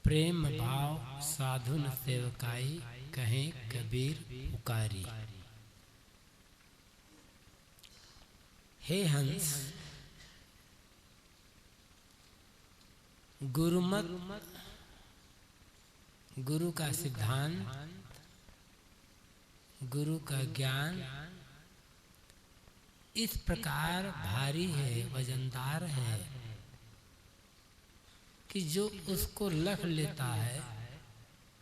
प्रेम भाव साधुन सेवकाई, कहें कबीर पुकारी। हे हंस, गुरुमत, गुरु का सिद्धांत, गुरु का ज्ञान इस प्रकार भारी है, वजनदार है कि जो उसको लख लेता है,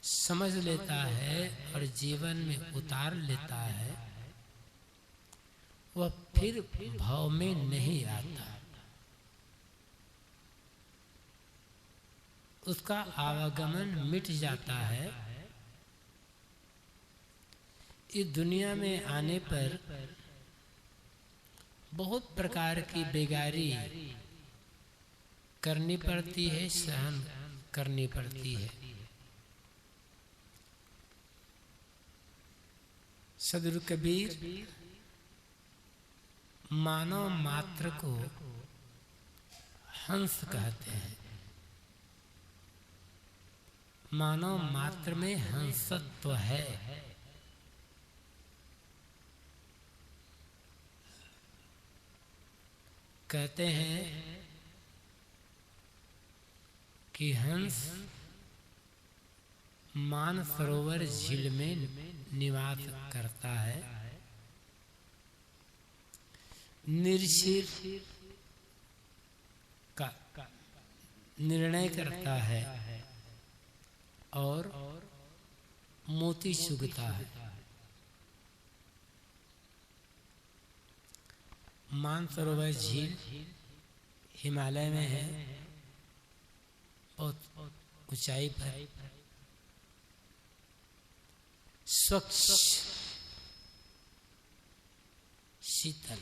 समझ लेता है और जीवन में उतार लेता है, वह फिर भाव में नहीं आता। उसका आवागमन मिट जाता है। इस दुनिया में आने पर बहुत प्रकार की बेगारी करनी पड़ती है, सहन करनी पड़ती है। सदगुरु कबीर मानव मात्र को हंस कहते हैं। मानव मात्र में हंसत्व है। कहते हैं कि हंस मानसरोवर झील में निवास करता है, निर्शिर का निर्णय करता है और मोती चुगता है। मानसरोवर झील हिमालय में है, बहुत ऊंचाई पर, स्वच्छ शीतल।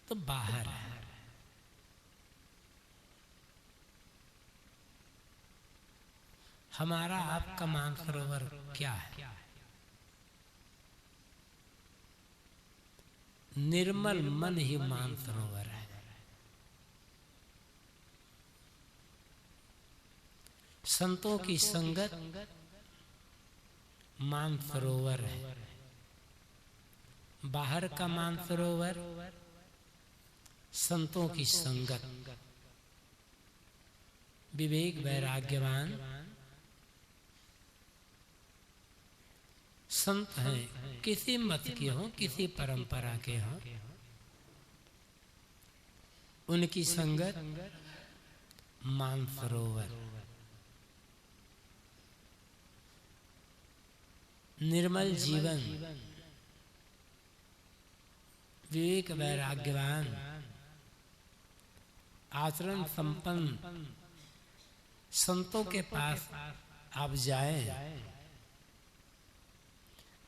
तो बाहर है। हमारा आपका मानसरोवर क्या है? निर्मल मन ही मानसरोवर है। संतों की संगत मानसरोवर है। बाहर का मानसरोवर संतों की संगत। विवेक वैराग्यवान संत हैं, किसी मत के हों, किसी परंपरा के हों, उनकी संगत मानसरोवर। निर्मल जीवन, विवेक वैराग्यवान, आचरण संपन्न संतों के पास आप जाएं,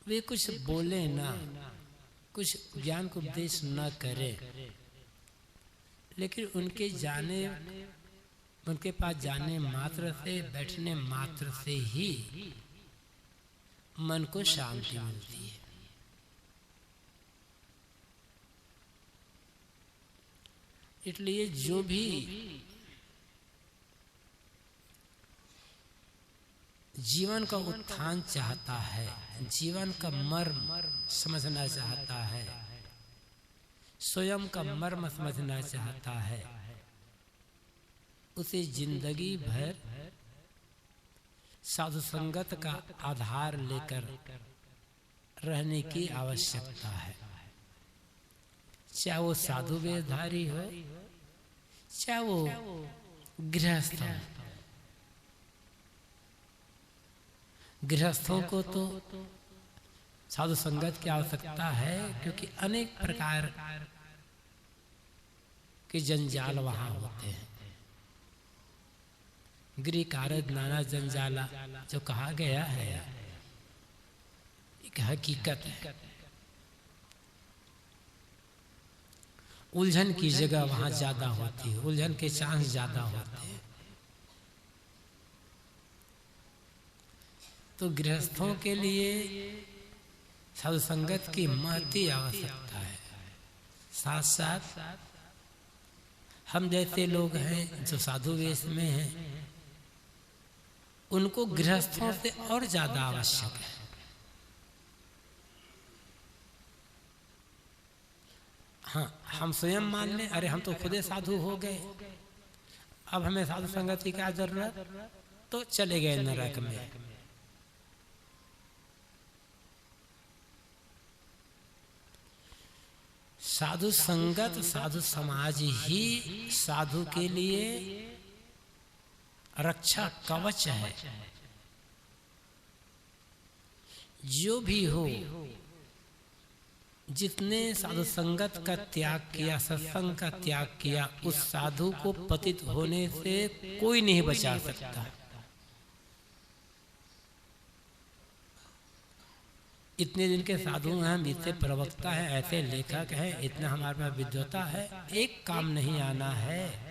वे कुछ बोले ना, कुछ ज्ञान को उपदेश न करे, लेकिन उनके पास जाने मात्र से, बैठने मात्र से ही मन को शांति मिलती है। इसलिए जो भी जीवन का उत्थान चाहता है, जीवन का मर्म समझना चाहता है, स्वयं का मर्म समझना चाहता है, उसे जिंदगी भर साधु संगत का आधार लेकर रहने की आवश्यकता है। चाहे वो साधु वेशधारी हो, चाहे वो गृहस्थ हो। गृहस्थों को तो साधु संगत की आवश्यकता है, क्योंकि अनेक प्रकार के जंजाल वहां होते हैं। गृह कारज नाना जंजाला जो कहा गया है, एक हकीकत है। उलझन की जगह वहां ज्यादा होती है, उलझन के चांस ज्यादा होते हैं। तो गृहस्थों के लिए साधु संगत की महती आवश्यकता है। साथ साथ हम जैसे लोग हैं जो साधु वेश में हैं, उनको गृहस्थों से और ज्यादा आवश्यक है। हाँ, हम स्वयं मान लें अरे हम तो खुदे साधु हो गए, अब हमें साधु संगत की क्या जरूरत, तो चले गए नरक में। साधु संगत, साधु समाज ही साधु के लिए रक्षा कवच है। जो भी हो, जितने साधु संगत का त्याग किया, सत्संग का त्याग किया, उस साधु को पतित होने से कोई नहीं बचा सकता। इतने दिन के साधु हैं, हम इतने प्रवक्ता हैं, ऐसे लेखक हैं, इतना हमारे पास विद्वता है, एक काम नहीं आना है।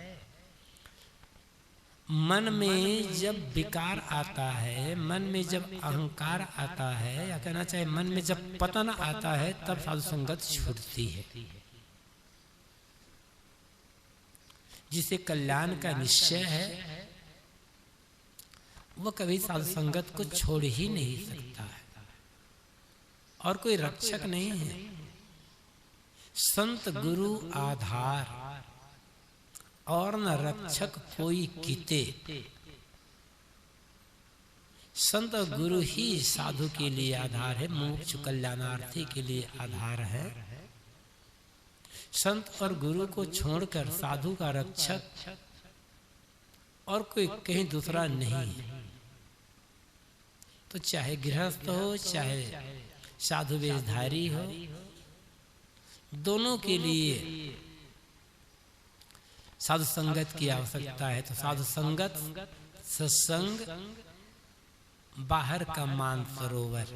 मन में जब विकार आता है, मन में जब अहंकार आता है, या कहना चाहिए मन में जब पतन आता है, तब साधु संगत छूटती है। जिसे कल्याण का निश्चय है वो कभी साधु संगत को छोड़ ही नहीं सकता है, और कोई रक्षक नहीं है। संत गुरु आधार और न रक्षक कोई कीते। संत गुरु ही साधु के लिए आधार है, मोक्ष कल्याणार्थी के लिए आधार है। संत और गुरु को छोड़कर साधु का रक्षक और कोई कहीं दूसरा नहीं है। तो चाहे गृहस्थ हो, चाहे साधु वेशधारी हो, दोनों के लिए साधु संगत की आवश्यकता है। तो साधु संगत, सत्संग, बाहर का मानसरोवर,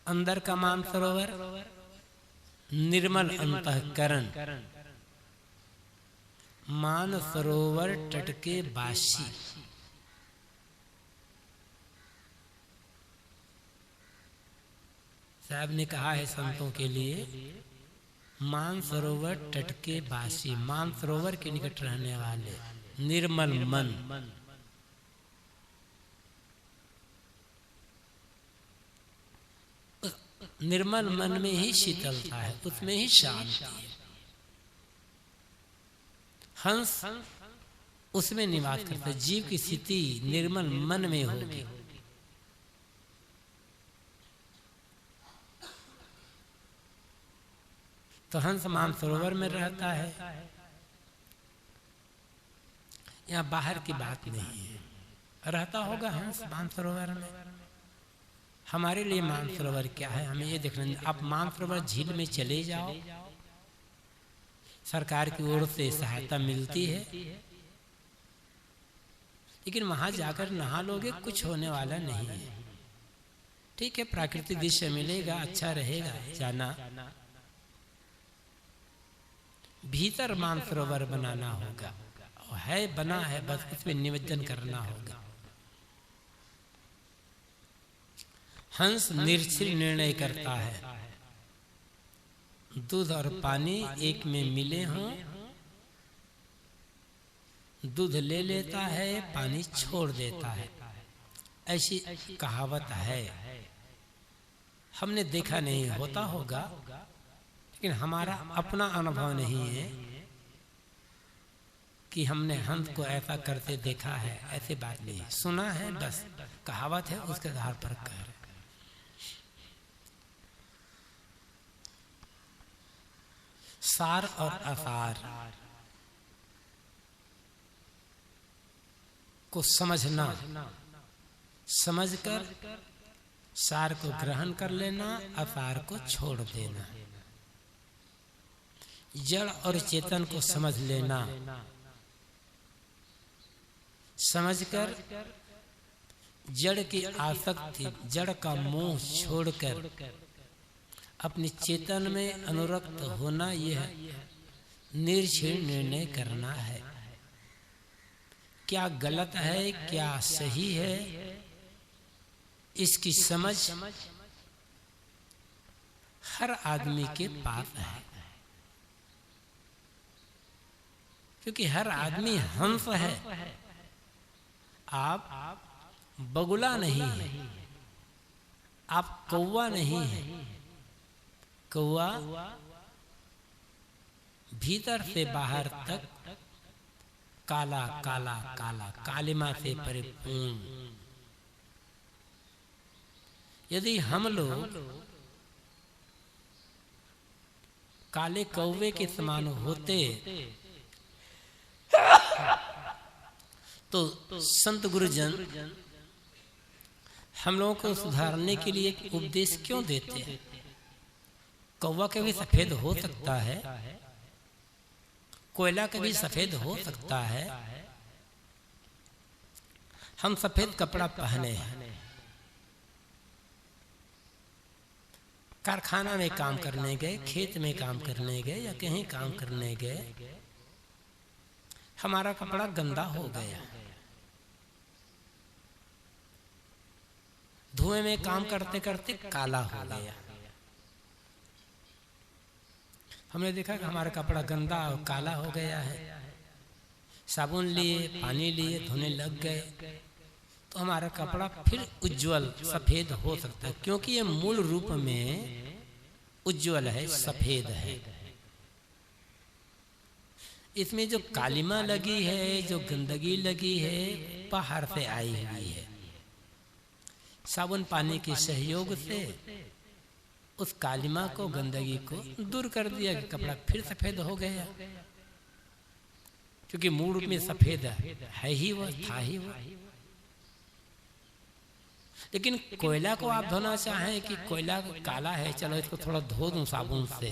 अंदर का मानसरोवर निर्मल अंतःकरण, मानसरोवर तट के बासी। साहब ने कहा है संतों के लिए, मानसरोवर तट के बासी, मानसरोवर के निकट रहने वाले, निर्मल मन। निर्मल मन में ही शीतलता है, उसमें ही शांति है। हंस उसमें निवास करता है। जीव की स्थिति निर्मल मन में होगी। तो हंस मानसरोवर में रहता है। यहाँ बाहर की बात नहीं है, रहता होगा हंस मानसरोवर में। हमारे लिए मानसरोवर क्या है, हमें ये देखना। आप मानसरोवर झील में चले जाओ, सरकार की ओर से सहायता मिलती है, लेकिन वहां जाकर नहा लोगे कुछ होने वाला नहीं है। ठीक है, प्राकृतिक दृश्य मिलेगा, अच्छा रहेगा जाना। भीतर मानसरोवर बनाना होगा, है बना है, बस उसमें निमज्जन करना होगा। हंस निर्छिल निर्णय करता है। दूध और पानी एक में मिले हों, दूध ले लेता है, पानी छोड़ देता है, ऐसी कहावत है। हमने देखा नहीं, होता होगा, लेकिन हमारा अपना अनुभव नहीं है कि हमने हंस को ऐसा करते देखा है। ऐसी बात नहीं, सुना है, बस कहावत है, उसके आधार पर कह रहे। सार और असार को समझना, समझकर सार को ग्रहण कर लेना, असार को छोड़ देना। जड़ और चेतन को समझ लेना, समझकर जड़ की आसक्ति, जड़ का मोह छोड़कर अपनी चेतन में अनुरक्त होना, यह निर्छिल निर्णय करना है। क्या गलत है, क्या सही है, इसकी समझ हर आदमी के पास है। क्योंकि हर आदमी हंस है, आप बगुला नहीं है, आप कौवा नहीं है। कौवा भीतर से बाहर तक काला काला काला, कालिमा से परिपूर्ण। यदि हम लोग काले कौवे के समान होते तो संत गुरुजन हम लोगों को सुधारने के लिए उपदेश क्यों देते हैं? कौवा कभी सफेद हो सकता है, कोयला कभी सफेद हो सकता है। हम सफेद कपड़ा पहने हैं, कारखाना में काम करने गए, खेत में काम करने गए या कहीं काम करने गए, हमारा कपड़ा गंदा हो गया। धुएं में काम करते करते काला हो गया। हमने देखा कि हमारा कपड़ा गंदा और काला हो गया है। साबुन लिए, पानी लिए, धोने लग गए तो हमारा कपड़ा फिर उज्जवल सफेद हो सकता है, क्योंकि ये मूल रूप में उज्जवल है, सफेद है। इसमें जो कालिमा लगी है, जो गंदगी लगी है, बाहर से आई हुई है। साबुन पानी के सहयोग से उस कालिमा को, गंदगी को दूर कर दिया कि कपड़ा फिर सफेद हो गया, क्योंकि मूल रूप में सफेद है ही वो, था ही वो। लेकिन कोयला को आप धोना चाहें कि कोयला काला है, चलो इसको थोड़ा धो दूं साबुन से,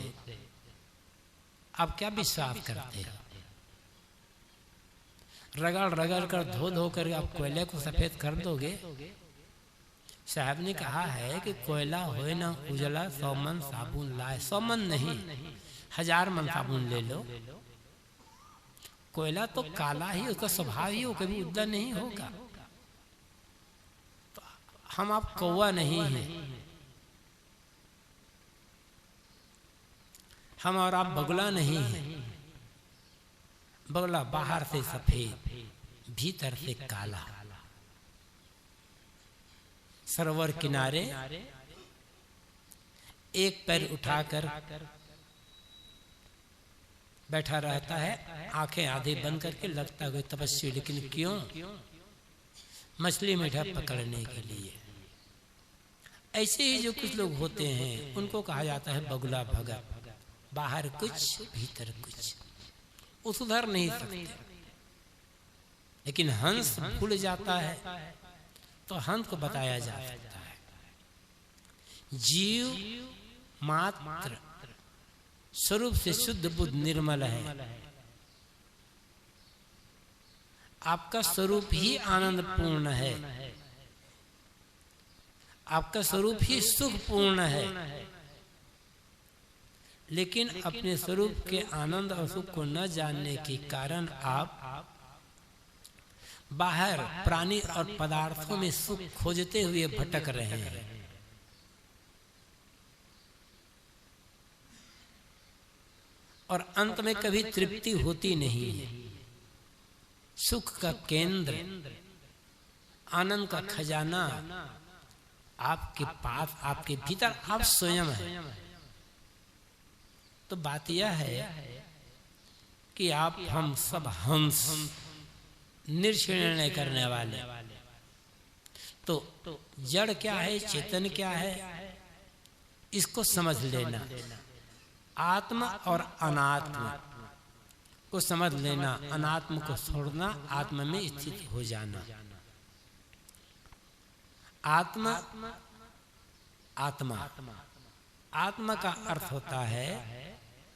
आप क्या विश्वास करते हो? रगड़ रगड़ कर धो धो कर आप कोयले को सफेद कर दोगे? साहब ने कहा है कि कोयला होए ना उजला 100 मन साबुन लाए। 100 मन नहीं, 1000 मन साबुन ले लो, कोयला तो काला ही, उसका स्वभाव ही वो कभी उजला नहीं होगा। तो हम आप कौवा नहीं हैं, हम और आप बगुला नहीं हैं। बगुला बाहर से सफेद, भीतर से काला। सरोवर किनारे एक पैर उठाकर बैठा रहता है, आंखें आधे बंद करके, लगता है कोई तपस्वी, लेकिन क्यों? मछली मीठा पकड़ने के लिए। ऐसे ही जो कुछ लोग होते हैं उनको कहा जाता है बगुला भगत। बाहर कुछ, भीतर कुछ, वो सुधर नहीं सकते। लेकिन हंस भूल जाता है तो हंस को बताया जा सकता है, जीव मात्र स्वरूप से शुद्ध बुद्ध निर्मल है। आपका स्वरूप ही आनंद पूर्ण है, आपका स्वरूप ही सुख पूर्ण है। लेकिन अपने स्वरूप के आनंद और सुख को न जानने के कारण आप बाहर प्राणी और पदार्थों में सुख खोजते हुए भटक रहे हैं। और अंत में कभी तृप्ति होती नहीं है। सुख का केंद्र, आनंद का खजाना आपके पास, आपके भीतर आप स्वयं है। तो बात यह है कि आप, हम सब हंस, निर्णय करने वाले। तो जड़ क्या है, चेतन क्या है, इसको समझ लेना। आत्मा और अनात्मा को समझ लेना, अनात्म को छोड़ना, आत्मा में स्थित हो जाना। आत्मा, आत्मा, आत्मा का अर्थ होता है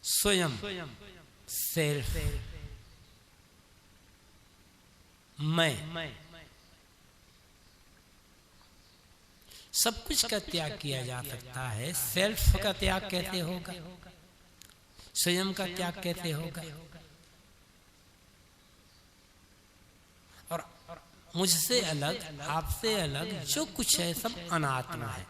स्वयं, सेल्फ, मैं। सब कुछ का त्याग किया जा सकता है, सेल्फ का त्याग कैसे होगा, स्वयं का त्याग कैसे होगा? और मुझसे अलग, आपसे अलग जो कुछ है सब अनात्मा है।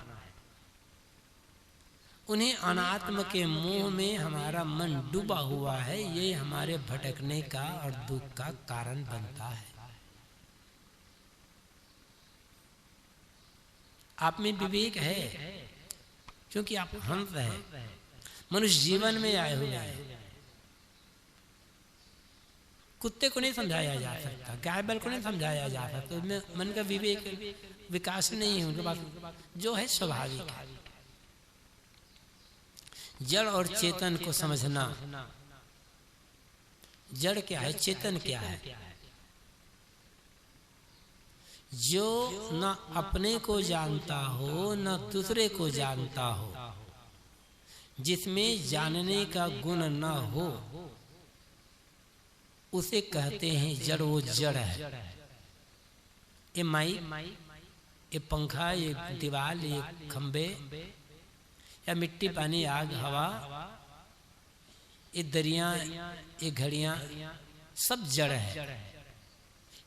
उन्हें अनात्म के मोह में हमारा मन डूबा हुआ है, ये हमारे भटकने का और दुख का कारण बनता है। आप में विवेक है क्योंकि आप हंस हैं, मनुष्य जीवन में आए हुए हैं। कुत्ते को नहीं समझाया जा सकता, गाय बैल को नहीं समझाया जा सकता, उसमें मन का विवेक विकास नहीं है उनके पास, जो है स्वाभाविक है। जड़ और चेतन को समझना, जड़ क्या है, चेतन क्या है। जो न अपने को जानता हो न दूसरे को जानता हो, जिसमें जानने का गुण न हो, उसे कहते हैं जड़। वो जड़ है। ये माई, ये पंखा, ये दीवार, ये खंबे, या मिट्टी, पानी, आग, हवा, ये दरिया, ये घड़ियां, सब जड़ है,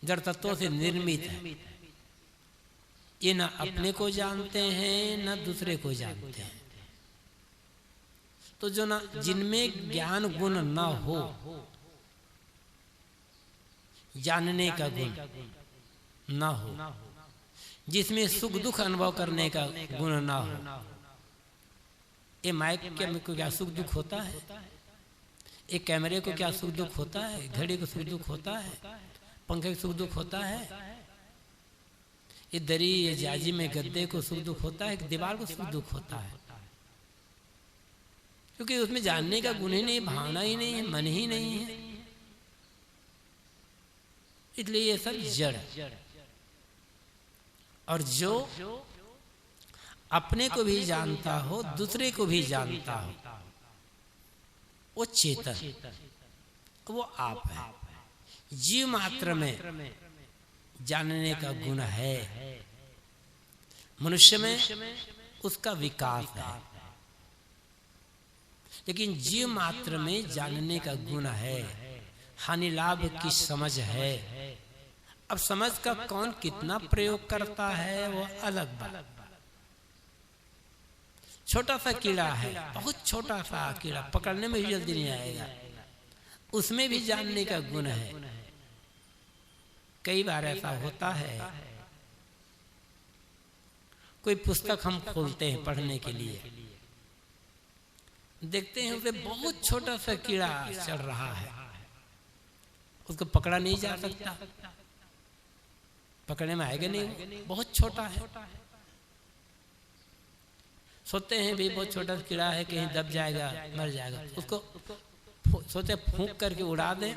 जड़ तत्वों से निर्मित है। ये न अपने को जानते हैं न दूसरे को जानते हैं। तो जो ना जिनमें ज्ञान गुण न हो, जानने का गुण न हो, जिसमें सुख दुख अनुभव करने का गुण न हो। ये माइक को क्या सुख दुख होता है? एक कैमरे को क्या सुख दुख होता है? घड़ी को सुख दुख होता है? पंखे को सुख दुख होता है? ये दरी, ये जाजी में गद्दे को सुख दुख होता है? दीवार को सुख दुख होता है? क्योंकि उसमें जानने का गुण ही नहीं, भावना ही नहीं है, मन ही नहीं है, इसलिए ये सब जड़। और जो अपने को भी जानता हो, दूसरे को भी जानता हो, वो चेतन, वो आप है। जीव मात्र में जानने का गुण है, मनुष्य में उसका विकास है, लेकिन जीव मात्र में जानने का गुण है, हानि लाभ की समझ है। अब समझ का कौन कितना प्रयोग करता है वो अलग बात। छोटा सा कीड़ा है, बहुत छोटा सा कीड़ा, पकड़ने में भी जल्दी नहीं आएगा, उसमें भी जानने का गुण है। कई बार ऐसा होता है, कोई पुस्तक हम खोलते हैं पढ़ने के लिए, देखते हैं उसे बहुत छोटा सा कीड़ा चढ़ रहा है, उसको पकड़ा नहीं जा सकता, पकड़ने में आएगा नहीं, बहुत छोटा है। सोचते हैं भी बहुत छोटा कीड़ा है, कहीं दब जाएगा, मर जाएगा, उसको सोचे फूंक करके उड़ा दे।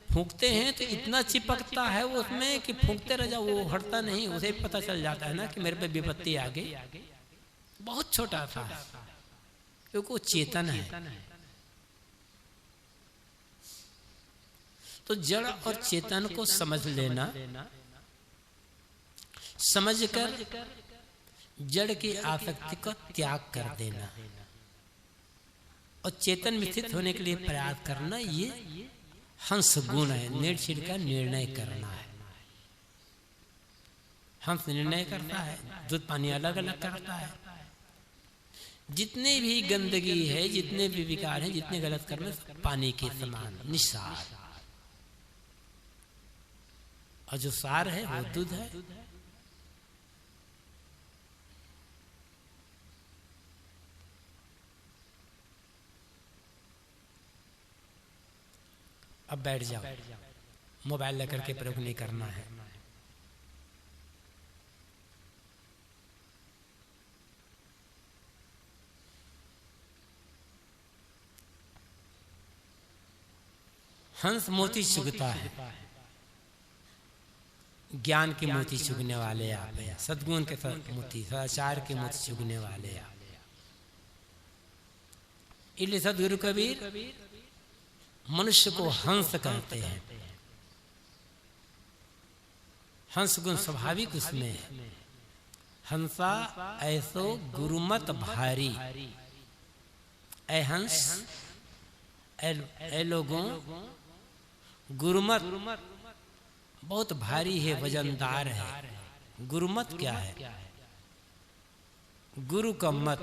फूंकते हैं तो इतना चिपकता है उसमें कि फूंकते रह जाओ, वो हटता नहीं, उसे पता चल जाता है ना कि मेरे पे विपत्ति आ गई। बहुत छोटा सा है, क्योंकि वो चेतन है। तो जड़ और चेतन को समझ लेना, समझकर जड़ की आसक्ति को त्याग कर देना और चेतन में स्थित होने के लिए प्रयास करना, ये हंस गुण है। निर्णय का निर्णय करना है। हंस निर्णय करता है, दूध पानी अलग अलग करता है। जितने भी गंदगी है, जितने भी विकार हैं, जितने गलत कर्म, पानी के समान निसार, और जो सार है वो दूध है। अब बैठ जाओ, मोबाइल लेकर के प्रयोग नहीं करना है। हंस मोती चुगता है, ज्ञान के मोती चुगने वाले आप हैं, सद्गुण के मोती, सदाचार के मोती चुगने वाले आप। इसलिए सदगुरु कबीर मनुष्य को हंस कहते हैं। हंस गुण स्वाभाविक उसमें है। हंसा ऐसो गुरुमत भारी, ऐ हंस, ऐ लोगों, गुरुमत बहुत भारी है, वजनदार है। गुरुमत क्या है? गुरु का मत,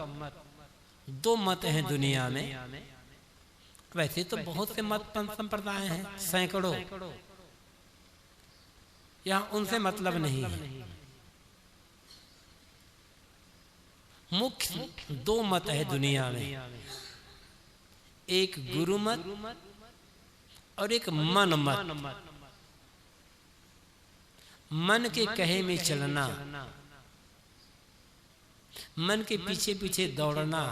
दो मत हैं दुनिया में। वैसे तो बहुत से मत संप्रदाय हैं, सैकड़ों। यहाँ उनसे मतलब नहीं है। मुख्य दो मत है दुनिया में, एक गुरु मत और एक मन मत। मन के कहे में चलना, मन के पीछे पीछे दौड़ना,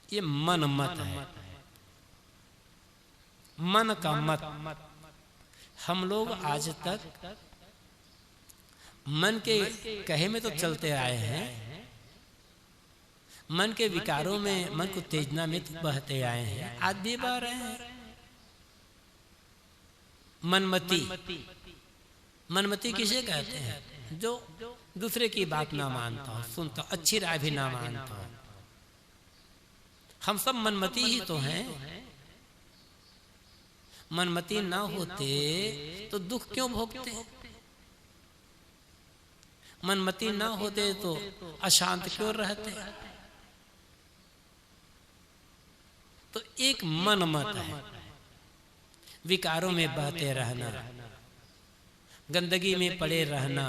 ये मन मत है, मन का मत। हम लोग आज तक मन के कहे में तो चलते आए हैं, मन के विकारों में, मन को उत्तेजना में तो बहते आए हैं, आज भी बह रहे हैं। मनमति, मनमति किसे कहते हैं? जो दूसरे की बात ना मानता हो, सुनता, अच्छी राय भी ना मानता हो। हम सब मनमति ही तो हैं। मनमति ना होते तो दुख क्यों भोगते? मनमति ना होते तो अशांत क्यों रहते? तो एक मन मत है, विकारों में बहते रहना, गंदगी में पड़े रहना।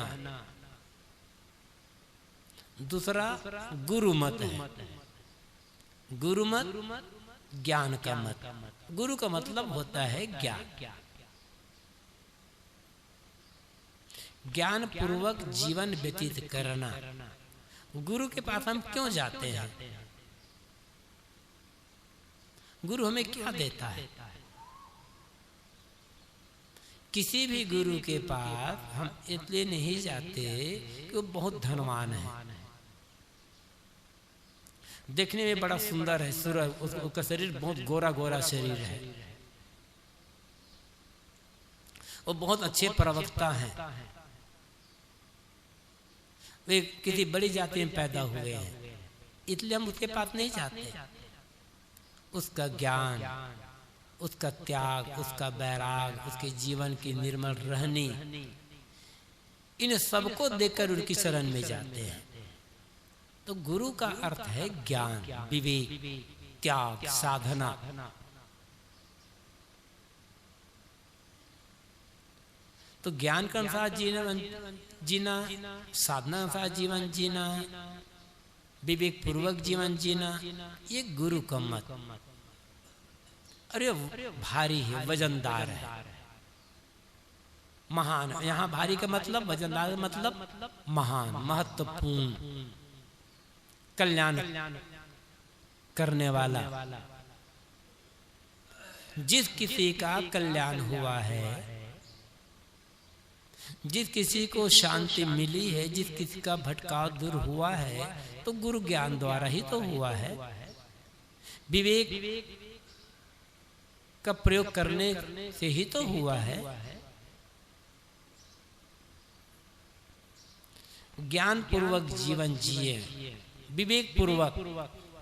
दूसरा गुरु मत है। गुरु मत ज्ञान का मत। गुरु का मतलब होता है ज्ञान। ज्ञान पूर्वक जीवन व्यतीत करना। गुरु के पास हम क्यों जाते हैं? गुरु हमें क्या देता है? किसी भी गुरु के पास हम इसलिए नहीं जाते कि वो बहुत धनवान है, देखने में बड़ा सुंदर है, सूरज, उसका शरीर बहुत गोरा गोरा शरीर है, वो बहुत अच्छे प्रवक्ता हैं, वे किसी बड़ी जाति में पैदा हुए हैं, इसलिए हम उसके पास नहीं जाते। उसका ज्ञान, उसका त्याग, उसका वैराग, उसके जीवन की निर्मल रहनी, इन सबको देखकर उनकी शरण में जाते हैं। तो गुरु का अर्थ है ज्ञान, विवेक, त्याग, साधना। तो ज्ञान के अनुसार जीना, साधना के अनुसार जीवन जीना, विवेक पूर्वक जीवन जीना, ये गुरु का मत। अरे भारी है, वजनदार है, महान। यहाँ भारी का मतलब, वजनदार मतलब महान, महत्वपूर्ण, कल्याण करने वाला। जिस किसी का कल्याण हुआ है, जिस किसी को शांति मिली है, जिस किसी का भटकाव दूर हुआ है, तो गुरु ज्ञान द्वारा ही तो हुआ है। विवेक का प्रयोग करने से ही तो हुआ है। ज्ञान पूर्वक जीवन जिए, विवेक पूर्वक,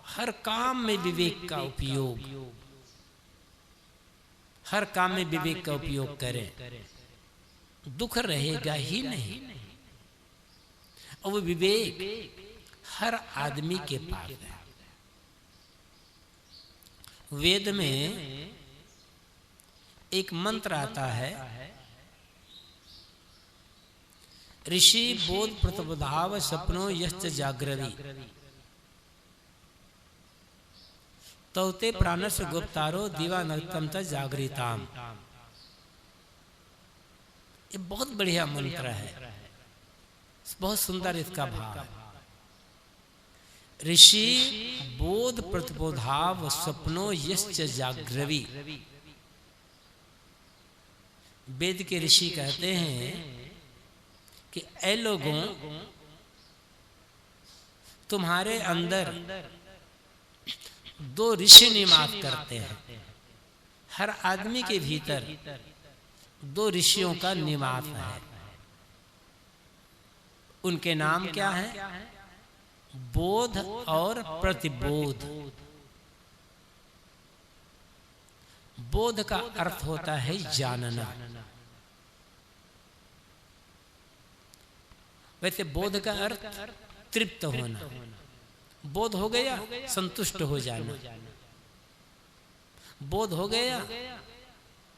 हर काम में विवेक का उपयोग, हर काम में विवेक का उपयोग करें, दुख रहेगा ही नहीं। और वो विवेक हर आदमी के पास है। वेद में एक मंत्र आता है, ऋषि बोध प्रतबुधाव सपनो यश्च जागृति तौते प्राणस्य गुप्तारो दिवानक्तम च जागृताम। ये बहुत बढ़िया मंत्र है, बहुत सुंदर इसका भाव है। ऋषि बोध प्रतिबोधाव सपनो यश्च जागृति। वेद के ऋषि कहते हैं कि ऐ लोगों, तुम्हारे अंदर दो ऋषि निवास करते हैं। हर आदमी के भीतर दो ऋषियों का निवास है। उनके नाम क्या है? बोध और प्रतिबोध। बोध का अर्थ होता है जानना। वैसे बोध का अर्थ तृप्त होना, बोध हो गया, संतुष्ट हो जाना। बोध हो गया,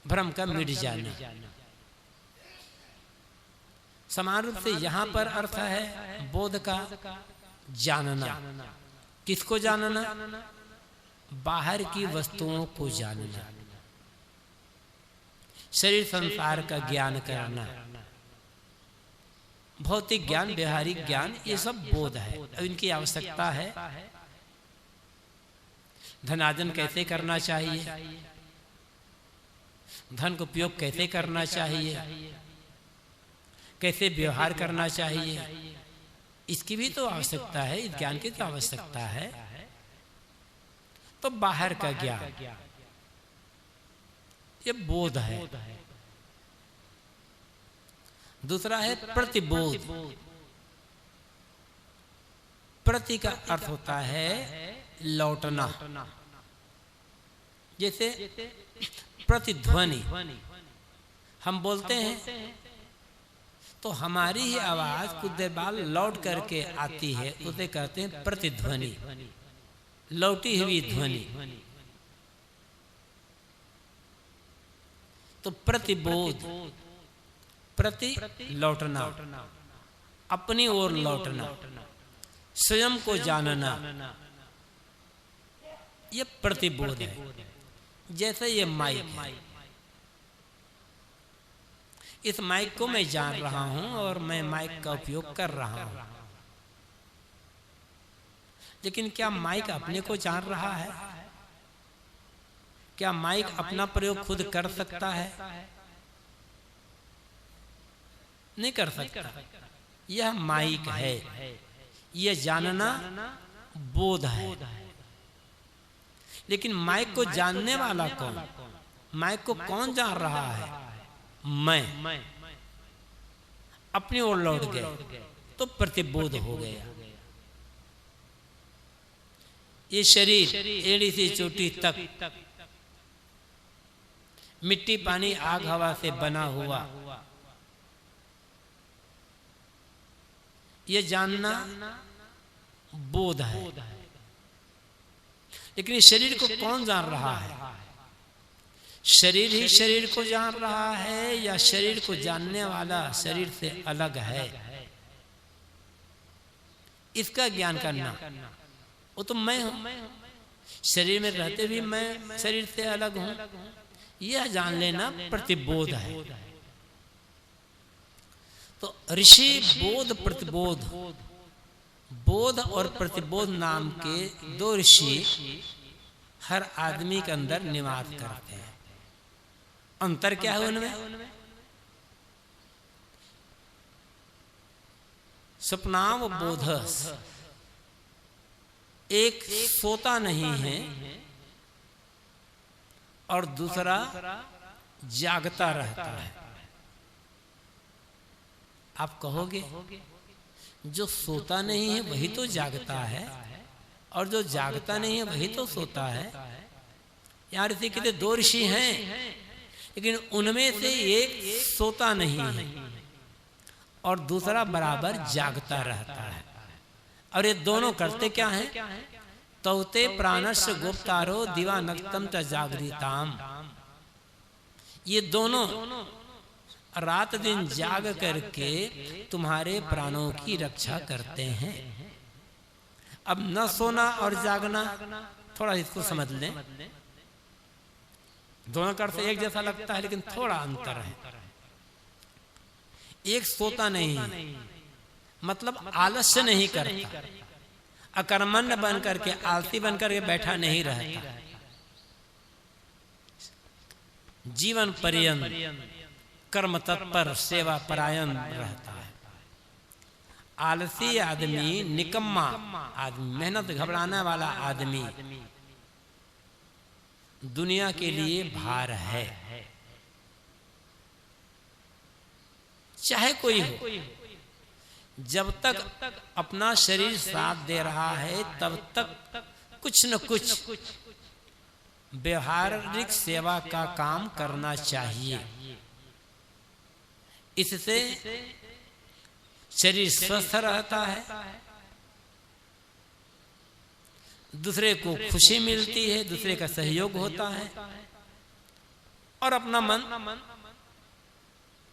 भ्रम का मिट जाना। समान रूप से यहां पर अर्थ है बोध का जानना। किसको जानना? बाहर की वस्तुओं को जानना, शरीर संसार का ज्ञान करना, भौतिक ज्ञान, व्यवहारिक ज्ञान, ये सब बोध है। अब इनकी आवश्यकता है। धनार्जन कैसे करना चाहिए, धन का उपयोग कैसे करना चाहिए, कैसे व्यवहार करना चाहिए, इसकी भी तो आवश्यकता है, इस ज्ञान की तो आवश्यकता है। तो बाहर का ज्ञान ये बोध है। दूसरा है प्रतिबोध। प्रति का अर्थ होता है लौटना। जैसे प्रतिध्वनि, हम बोलते हैं तो हमारी ही आवाज कुछ देर बाद लौट करके आती है, उसे कहते हैं प्रतिध्वनि, लौटी हुई ध्वनि। तो प्रतिबोध, प्रति लौटना, अपनी ओर लौटना, स्वयं को जानना, ये प्रतिबोध है। जैसे ये माइक है, इस माइक को मैं जान रहा हूं और मैं माइक का उपयोग कर रहा हूं, लेकिन क्या माइक अपने को जान रहा है? क्या माइक अपना प्रयोग खुद कर सकता है? नहीं कर सकता। यह माइक है, यह जानना बोध है। लेकिन माइक को जानने वाला कौन? माइक को कौन जान रहा है? मैं। अपनी ओर लौट गए तो प्रतिबोध हो गया। ये शरीर एड़ी से चोटी तक मिट्टी, पानी, आग, हवा से बना हुआ, ये जानना बोध है। लेकिन इस शरीर को कौन जान रहा है? शरीर ही शरीर को जान रहा है या शरीर को जानने वाला शरीर से अलग है? इसका ज्ञान करना, वो तो मैं हूं, शरीर में रहते भी मैं शरीर से अलग हूं, यह जान लेना प्रतिबोध है। तो ऋषि बोध प्रतिबोध, बोध और प्रतिबोध नाम के दो ऋषि हर आदमी के अंदर निवास करते हैं। अंतर क्या है उनमें? स्वप्नाव बोधस, एक सोता नहीं है और दूसरा जागता रहता है। आप कहोगे जो सोता नहीं है वही तो जागता है और जो जागता नहीं है वही तो सोता है। यार इसे कहते दो ऋषि हैं, लेकिन उनमें से एक सोता नहीं है और दूसरा बराबर जागता रहता है। और ये दोनों करते क्या हैं? तौते प्राणस्य गुप्तारो दिवानक्तम च जागृताम। ये दोनों रात दिन जाग करके तुम्हारे प्राणों की रक्षा करते हैं। अब न सोना और जागना, थोड़ा इसको समझ लें। दोनों का अर्थ एक जैसा लगता है लेकिन थोड़ा अंतर है। एक सोता नहीं है, मतलब आलस्य नहीं करता, अकर्मण्य बन करके, आलसी बन करके बैठा नहीं रहता, जीवन पर्यंत कर्म तत्पर सेवा परायण रहता है। आलसी आदमी, निकम्मा आदमी, मेहनत घबराने वाला आदमी दुनिया के लिए भार है। चाहे कोई हो, जब तक अपना शरीर साथ दे रहा है तब तक कुछ न कुछ व्यवहारिक सेवा का काम करना चाहिए। इससे शरीर स्वस्थ रहता है, दूसरे को खुशी मिलती है, दूसरे का सहयोग होता है और अपना मन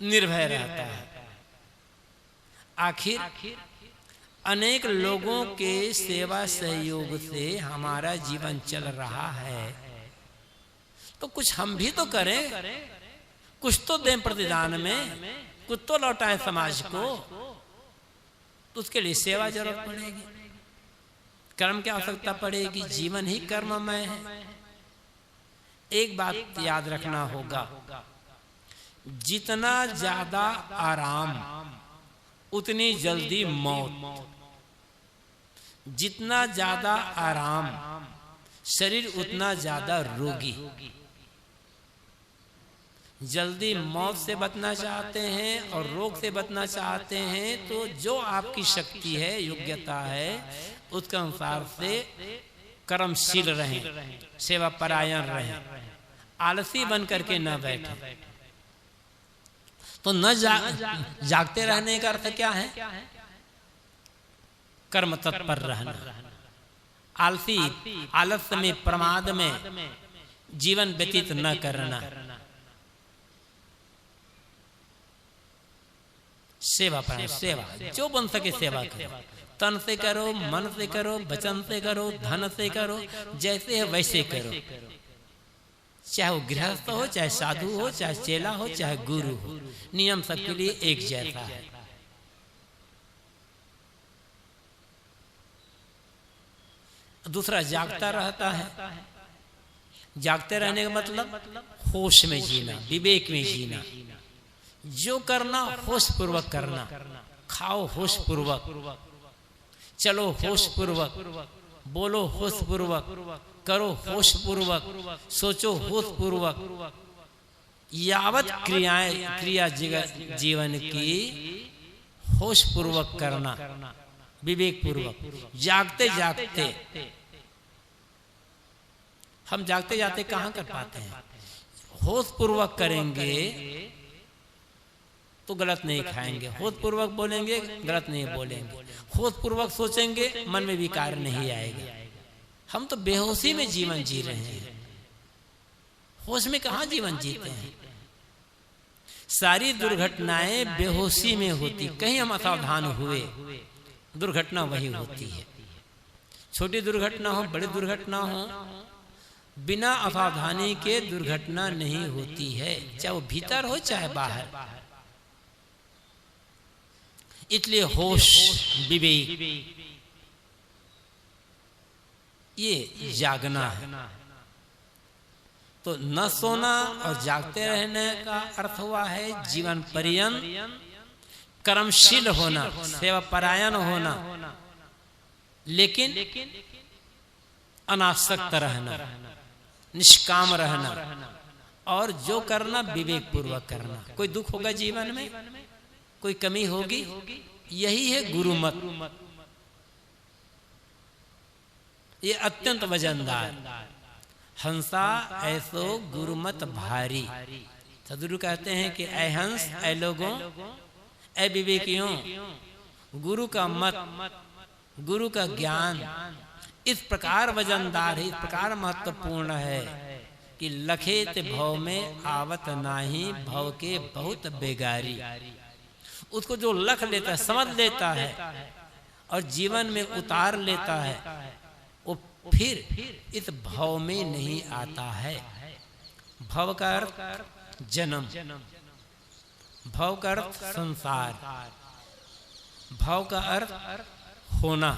निर्भय रहता है। आखिर अनेक लोगों के सेवा सहयोग से हमारा जीवन चल रहा है, तो कुछ हम भी तो करें, कुछ तो दें प्रतिदान में, कुछ तो लौटाएं समाज को। तो उसके लिए सेवा जरूरत पड़ेगी, कर्म की आवश्यकता पड़ेगी। जीवन ही कर्ममय है। एक बात याद रखना होगा, जितना ज्यादा आराम उतनी जल्दी मौत। जितना ज्यादा आराम शरीर उतना ज्यादा रोगी। जल्दी मौत से बचना चाहते हैं और रोग से बचना चाहते हैं, तो जो आपकी शक्ति है, योग्यता है, उसके अनुसार से कर्मशील रहें, सेवा परायण रहें, आलसी बन करके न बैठे। तो न जागते रहने का अर्थ क्या है? कर्म तत्पर रहना। आलसी, आलस्य में, प्रमाद में जीवन व्यतीत न करना। सेवा पर सेवा जो बन सके सेवा करो। तन से करो, मन से करो, वचन से करो, धन से करो, जैसे है वैसे करो। चाहे वो गृहस्थ हो, चाहे साधु हो, चाहे चेला हो, चाहे गुरु हो, नियम सबके लिए एक जैसा है। दूसरा जागता रहता है। जागते रहने का मतलब होश में जीना, विवेक में जीना। जो करना होश पूर्वक करना। खाओ होश पूर्वक, चलो होश पूर्वक, बोलो होश पूर्वक, करो होश पूर्वक, सोचो होश पूर्वक। यावत क्रिया जीवन की होश पूर्वक करना, विवेक पूर्वक। जागते जागते हम जागते जाते कहाँ कर पाते हैं? होश पूर्वक करेंगे तो गलत नहीं खाएंगे, होश पूर्वक बोलेंगे गलत नहीं बोलेंगे, होश पूर्वक सोचेंगे मन में विकार नहीं आएगा। हम तो बेहोशी में जीवन जी रहे हैं, होश में कहाँ जीवन जीते हैं? सारी दुर्घटनाएं बेहोशी में होती। कहीं हम असावधान हुए, दुर्घटना वही होती है। छोटी दुर्घटना हो, बड़ी दुर्घटना हो, बिना असावधानी के दुर्घटना नहीं होती है, चाहे वो भीतर हो चाहे बाहर। इसलिए होश, विवेक, ये जागना है। तो न सोना और जागते रहने का अर्थ हुआ है जीवन पर्यंत कर्मशील होना, सेवा परायण होना, लेकिन अनासक्त रहना, निष्काम रहना, और जो करना विवेक पूर्वक करना। कोई दुख होगा जीवन में, कोई कमी होगी, यही है गुरुमत। ये अत्यंत वजनदार। हंसा ऐसो गुरुमत भारी। सदगुरु कहते हैं कि ऐ हंस, ऐ लोगों, ऐ विवेकियों, गुरु का मत, गुरु का ज्ञान इस प्रकार वजनदार है, इस प्रकार महत्वपूर्ण है कि लखेत भव में आवत नाही, भव के बहुत बेगारी। उसको जो लख लेता है, समझ लेता है और जीवन में उतार लेता है, वो फिर इस भव में नहीं आता है। भव का अर्थ जन्म, भव का अर्थ संसार, भव का अर्थ होना,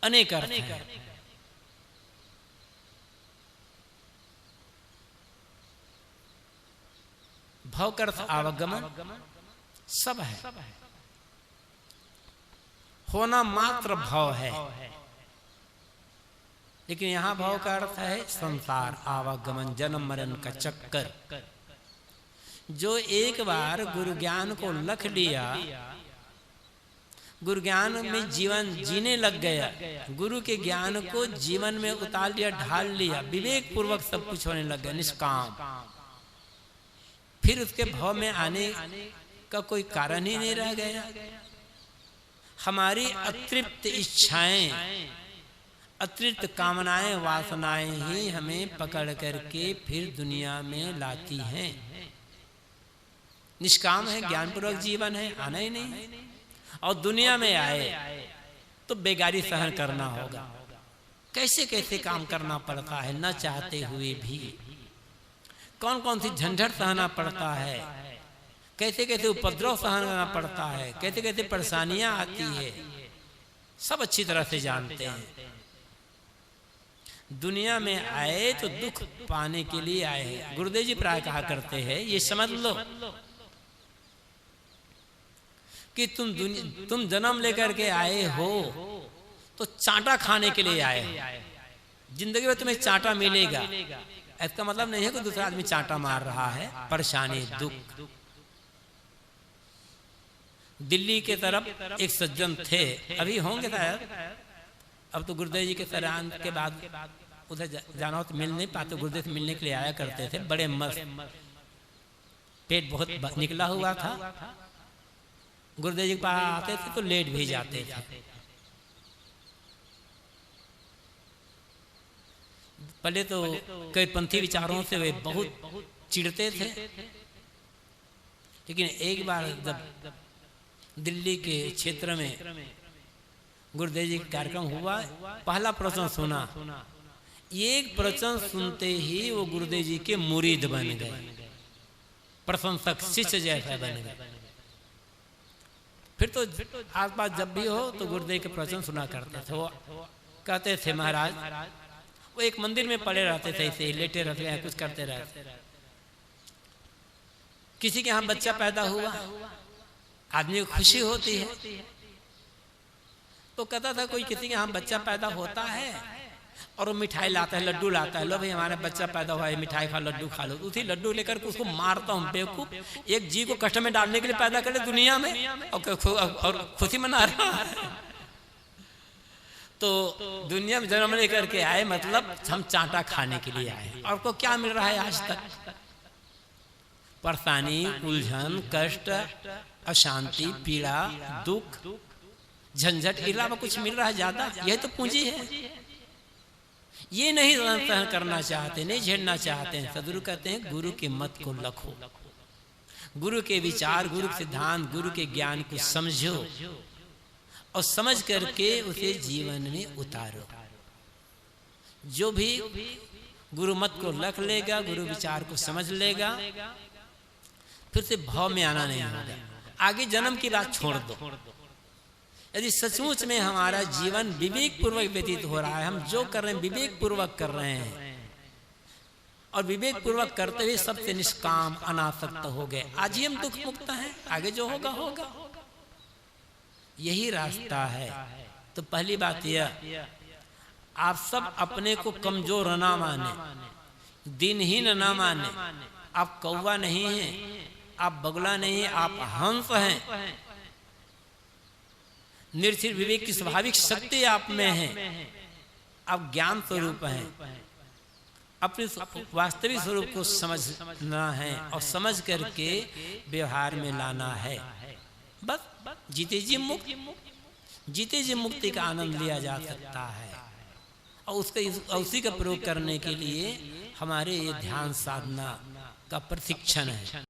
अनेक अर्थ हैं। भव का अर्थ आवागमन सब है, होना मात्र भव है। लेकिन यहां भव का अर्थ है संसार, आवागमन, जन्म मरण का चक्कर। जो एक बार गुरु ज्ञान को लख लिया, गुरु ज्ञान में जीवन जीने लग गया, गुरु के ज्ञान को जीवन में उतार लिया, ढाल लिया, विवेक पूर्वक सब कुछ होने लग गया, निष्काम, फिर उसके भव में आने का कोई कारण ही नहीं रह गया। हमारी अतृप्त इच्छाएं अतिरिक्त कामनाएं वासनाएं ही हमें पकड़ करके फिर दुनिया में लाती हैं। निष्काम है, ज्ञानपूर्वक जीवन है, आना ही नहीं। और दुनिया में आए तो बेगारी सहन करना होगा। कैसे कैसे काम करना पड़ता है न चाहते हुए भी, कौन कौन सी झंझट सहना पड़ता है, कैसे कैसे उपद्रव सहन करना पड़ता है, कैसे कैसे परेशानियां आती है, सब अच्छी तरह से जानते हैं। दुनिया में आए तो दुख पाने के लिए आए हैं। गुरुदेव जी प्राय कहा करते हैं, ये समझ लो कि तुम जन्म लेकर के आए हो तो चांटा खाने के लिए आए हो। जिंदगी में तुम्हें चांटा मिलेगा, इसका मतलब नहीं है कि दूसरा आदमी चांटा मार रहा है। परेशानी, दुख। दिल्ली के तरफ एक सज्जन थे, अभी होंगे शायद, अब तो गुरुदेव जी के सरांत के बाद उधर जाना हो तो मिल नहीं पाते। गुरुदेव से मिलने के लिए आया करते थे, बड़े मस्त, पेट बहुत निकला हुआ था। गुरुदेव जी के पास आते थे तो लेट भी जाते थे। पहले तो कई पंथी विचारों से वे बहुत चिढ़ते थे, लेकिन एक बार जब दिल्ली के क्षेत्र में गुरुदेव जी का कार्यक्रम हुआ, पहला प्रवचन सुना। एक प्रवचन सुनते ही वो गुरुदेव जी के मुरीद बन गए, प्रशंसक, शिष्य जैसा बन गए। फिर तो आसपास जब भी हो तो गुरुदेव के प्रवचन सुना करते थे। वो कहते थे, महाराज वो एक मंदिर में पड़े रहते थे, ऐसे लेटे रहते हैं, कुछ करते रहते। किसी के यहाँ बच्चा पैदा हुआ, आदमी को खुशी होती है, तो कहता था कोई किसी के यहाँ बच्चा पैदा होता है और वो मिठाई लाता है, लड्डू लाता है, लो भाई हमारा बच्चा पैदा हुआ है, मिठाई खा, लड्डू खा लो। उसी लड्डू लेकर के उसको मारता हूँ, बेवकूफ, एक जीव को कष्ट में डालने के लिए पैदा करे दुनिया में और खुशी मना रहा है। तो दुनिया में जन्म लेकर के आए, मतलब हम चांटा खाने के लिए आए। और को क्या मिल रहा है आज तक? परेशानी, उलझन, कष्ट, अशांति, पीड़ा, दुख, झंझट, के अलावा कुछ मिल रहा है ज्यादा? यही तो पूंजी है। ये नहीं सहन करना चाहते, नहीं झेलना चाहते हैं। सदगुरु कहते हैं, गुरु के मत को लखो, गुरु के विचार, गुरु के सिद्धांत, गुरु के ज्ञान को समझो और समझ करके उसे जीवन में उतारो। जो भी गुरु मत को लख लेगा, गुरु विचार को समझ लेगा, फिर से भाव में आना नहीं होगा। आगे जन्म की बात छोड़ दो। यदि सचमुच में हमारा जीवन विवेक पूर्वक व्यतीत हो रहा है, हम जो कर रहे हैं विवेक पूर्वक कर रहे हैं, और विवेक पूर्वक करते हुए सबसे निष्काम अनासक्त हो गए, आज ही हम दुख मुक्त हैं, आगे जो होगा होगा। यही रास्ता है। तो पहली बात यह, आप सब अपने को कमजोर न माने, दिनहीन न माने। आप कौवा नहीं हैं, आप बगुला नहीं, आप हंस हैं। निर्थिर विवेक की स्वाभाविक शक्ति आप में है। आप ज्ञान स्वरूप हैं। अपने वास्तविक स्वरूप को समझना है और समझ करके व्यवहार में लाना है। बस जीते जी मुक्त, जीते जी मुक्ति का आनंद लिया जा सकता है। और उसी का प्रयोग करने के लिए हमारे ये ध्यान साधना का प्रशिक्षण है।